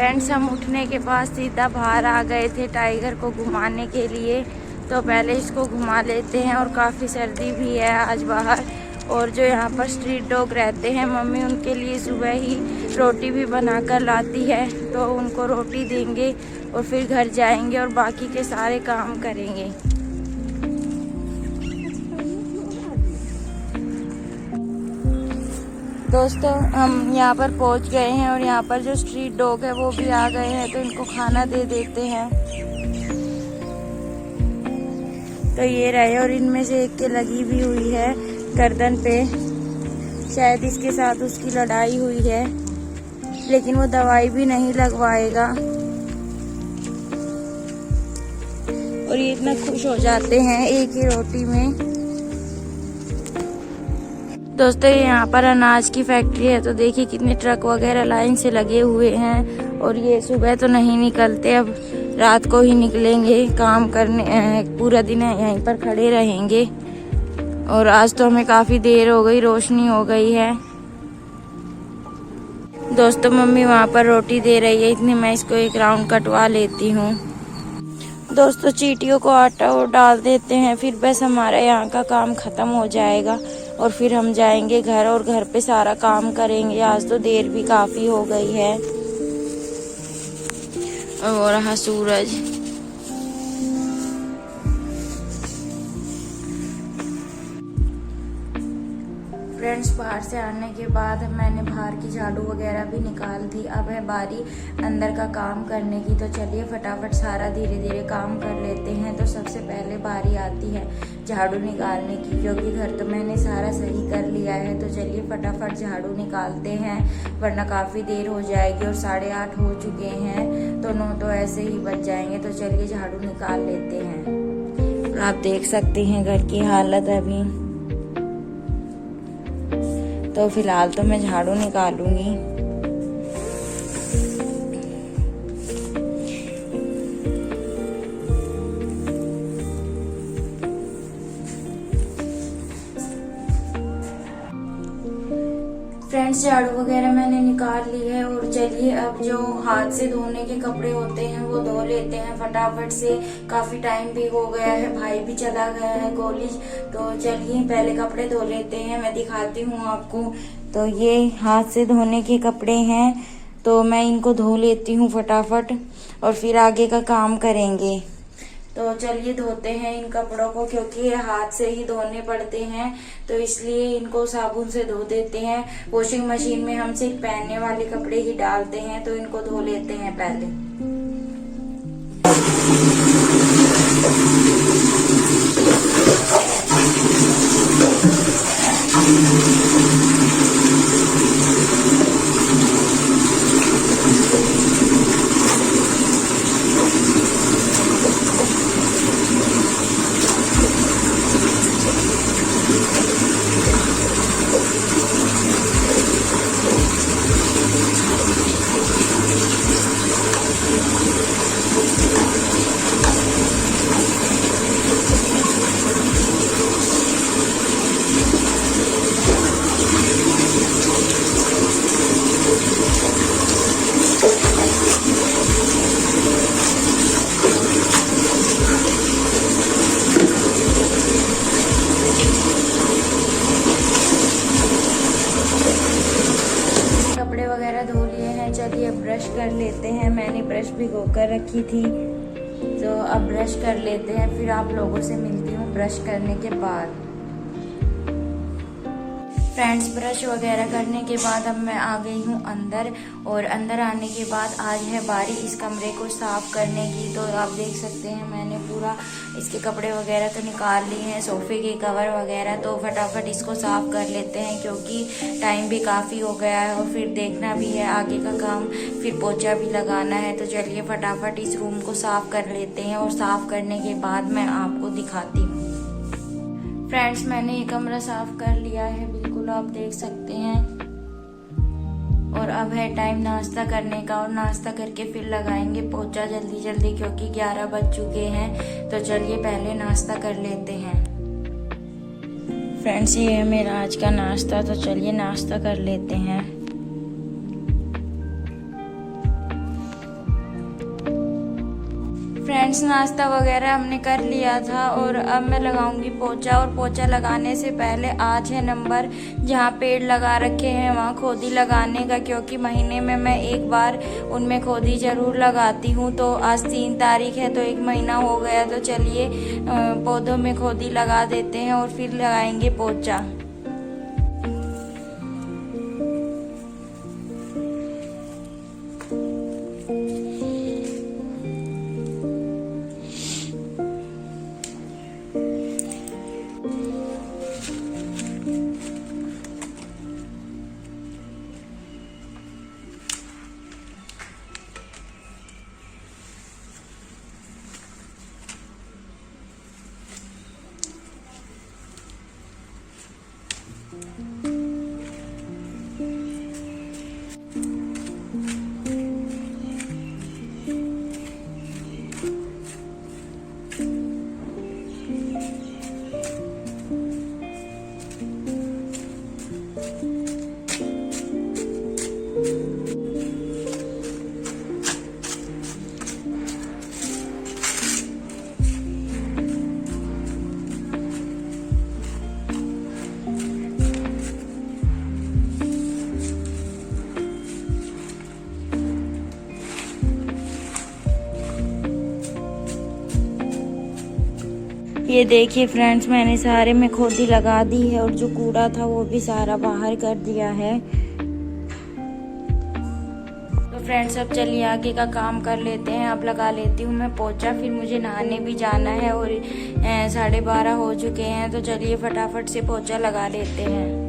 Friends, हम उठने के बाद सीधा बाहर आ गए थे टाइगर को घुमाने के लिए। तो पहले इसको घुमा लेते हैं। और काफ़ी सर्दी भी है आज बाहर। और जो यहाँ पर स्ट्रीट डॉग रहते हैं, मम्मी उनके लिए सुबह ही रोटी भी बना कर लाती है। तो उनको रोटी देंगे और फिर घर जाएंगे और बाकी के सारे काम करेंगे। दोस्तों, हम यहाँ पर पहुँच गए हैं और यहाँ पर जो स्ट्रीट डॉग है वो भी आ गए हैं। तो इनको खाना दे देते हैं। तो ये रहे और इनमें से एक के लगी भी हुई है गर्दन पे। शायद इसके साथ उसकी लड़ाई हुई है, लेकिन वो दवाई भी नहीं लगवाएगा। और ये इतना खुश हो जाते हैं एक ही रोटी में। दोस्तों, ये यहाँ पर अनाज की फैक्ट्री है। तो देखिए कितने ट्रक वगैरह लाइन से लगे हुए हैं। और ये सुबह तो नहीं निकलते, अब रात को ही निकलेंगे काम करने। पूरा दिन यहीं पर खड़े रहेंगे। और आज तो हमें काफ़ी देर हो गई, रोशनी हो गई है। दोस्तों, मम्मी वहाँ पर रोटी दे रही है, इतनी मैं इसको एक राउंड कटवा लेती हूँ। दोस्तों, चींटियों को आटा और डाल देते हैं, फिर बस हमारा यहाँ का काम ख़त्म हो जाएगा। और फिर हम जाएंगे घर और घर पे सारा काम करेंगे। आज तो देर भी काफ़ी हो गई है। और रहा सूरज। फ्रेंड्स, बाहर से आने के बाद मैंने बाहर की झाड़ू वगैरह भी निकाल दी। अब है बारी अंदर का काम करने की। तो चलिए फटाफट सारा धीरे धीरे काम कर लेते हैं। तो सबसे पहले बारी आती है झाड़ू निकालने की, क्योंकि घर तो मैंने सारा सही कर लिया है। तो चलिए फटाफट झाड़ू निकालते हैं, वरना काफ़ी देर हो जाएगी। और 8:30 हो चुके हैं, तो 9 तो ऐसे ही बच जाएंगे। तो चलिए झाड़ू निकाल लेते हैं। आप देख सकते हैं घर की हालत अभी। तो फिलहाल तो मैं झाड़ू निकालूंगी। फ्रेंड्स, झाड़ू वगैरह मैंने निकाल ली है। और चलिए अब जो हाथ से धोने के कपड़े होते हैं वो धो लेते हैं फटाफट से। काफी टाइम भी हो गया है, भाई भी चला गया है कॉलेज। तो चलिए पहले कपड़े धो लेते हैं, मैं दिखाती हूँ आपको। तो ये हाथ से धोने के कपड़े हैं, तो मैं इनको धो लेती हूँ फटाफट और फिर आगे का काम करेंगे। तो चलिए धोते हैं इन कपड़ों को, क्योंकि ये हाथ से ही धोने पड़ते हैं। तो इसलिए इनको साबुन से धो देते हैं। वॉशिंग मशीन में हम सिर्फ पहनने वाले कपड़े ही डालते हैं। तो इनको धो लेते हैं पहले। धो लिए हैं। चलिए ब्रश कर लेते हैं। मैंने ब्रश भिगो कर रखी थी, तो अब ब्रश कर लेते हैं। फिर आप लोगों से मिलती हूँ ब्रश करने के बाद। फ्रेंड्स, ब्रश वगैरह करने के बाद अब मैं आ गई हूँ अंदर। और अंदर आने के बाद आज है बारी इस कमरे को साफ करने की। तो आप देख सकते हैं मैंने पूरा इसके कपड़े वगैरह तो निकाल लिए हैं, सोफे के कवर वगैरह। तो फटाफट इसको साफ कर लेते हैं, क्योंकि टाइम भी काफ़ी हो गया है और फिर देखना भी है आगे का काम, फिर पोछा भी लगाना है। तो चलिए फटाफट इस रूम को साफ कर लेते हैं और साफ करने के बाद मैं आपको दिखाती हूँ। फ्रेंड्स, मैंने ये कमरा साफ कर लिया है, बिल्कुल आप देख सकते हैं। और अब है टाइम नाश्ता करने का, और नाश्ता करके फिर लगाएंगे पोछा जल्दी जल्दी, क्योंकि 11 बज चुके हैं। तो चलिए पहले नाश्ता कर लेते हैं। फ्रेंड्स, ये है मेरा आज का नाश्ता। तो चलिए नाश्ता कर लेते हैं। फ्रेंड्स नाश्ता वगैरह हमने कर लिया था और अब मैं लगाऊंगी पोछा। और पोछा लगाने से पहले आज है नंबर जहाँ पेड़ लगा रखे हैं वहाँ खोदी लगाने का, क्योंकि महीने में मैं एक बार उनमें खोदी ज़रूर लगाती हूँ। तो आज 3 तारीख है तो 1 महीना हो गया, तो चलिए पौधों में खोदी लगा देते हैं और फिर लगाएंगे पोछा। ये देखिए फ्रेंड्स, मैंने सारे में खोदी लगा दी है और जो कूड़ा था वो भी सारा बाहर कर दिया है। तो फ्रेंड्स अब चलिए आगे का काम कर लेते हैं। अब लगा लेती हूँ मैं पोछा, फिर मुझे नहाने भी जाना है और 12:30 हो चुके हैं। तो चलिए फटाफट से पोछा लगा लेते हैं।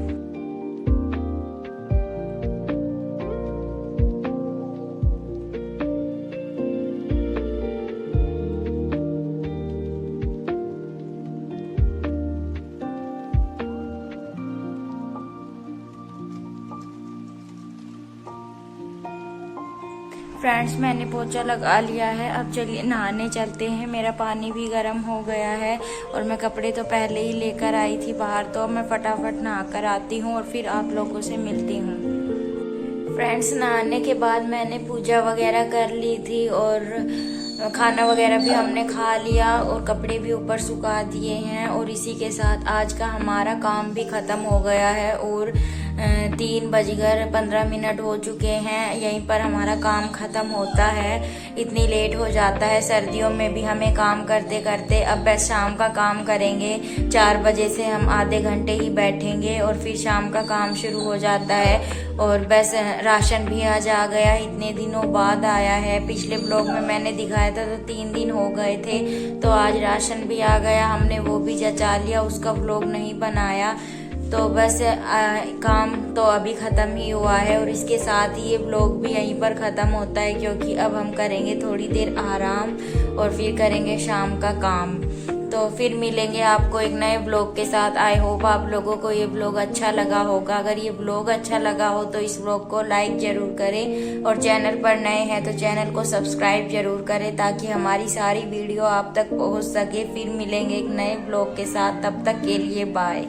फ्रेंड्स मैंने पोछा लगा लिया है, अब चलिए नहाने चलते हैं। मेरा पानी भी गर्म हो गया है और मैं कपड़े तो पहले ही लेकर आई थी बाहर, तो अब मैं फटाफट नहा कर आती हूँ और फिर आप लोगों से मिलती हूँ। फ्रेंड्स नहाने के बाद मैंने पूजा वगैरह कर ली थी और खाना वगैरह भी हमने खा लिया और कपड़े भी ऊपर सुखा दिए हैं। और इसी के साथ आज का हमारा काम भी ख़त्म हो गया है और 3:15 हो चुके हैं। यहीं पर हमारा काम ख़त्म होता है, इतनी लेट हो जाता है सर्दियों में भी हमें काम करते करते। अब बस शाम का काम करेंगे, 4 बजे से हम आधे घंटे ही बैठेंगे और फिर शाम का काम शुरू हो जाता है। और बस राशन भी आज आ गया, इतने दिनों बाद आया है। पिछले ब्लॉग में मैंने दिखाया था तो 3 दिन हो गए थे, तो आज राशन भी आ गया, हमने वो भी जचा लिया, उसका ब्लॉग नहीं बनाया। तो बस काम तो अभी ख़त्म ही हुआ है और इसके साथ ही ये ब्लॉग भी यहीं पर ख़त्म होता है, क्योंकि अब हम करेंगे थोड़ी देर आराम और फिर करेंगे शाम का काम। तो फिर मिलेंगे आपको एक नए ब्लॉग के साथ। आई होप आप लोगों को ये ब्लॉग अच्छा लगा होगा। अगर ये ब्लॉग अच्छा लगा हो तो इस ब्लॉग को लाइक ज़रूर करें और चैनल पर नए हैं तो चैनल को सब्सक्राइब ज़रूर करें, ताकि हमारी सारी वीडियो आप तक पहुंच सके। फिर मिलेंगे एक नए ब्लॉग के साथ, तब तक के लिए बाय।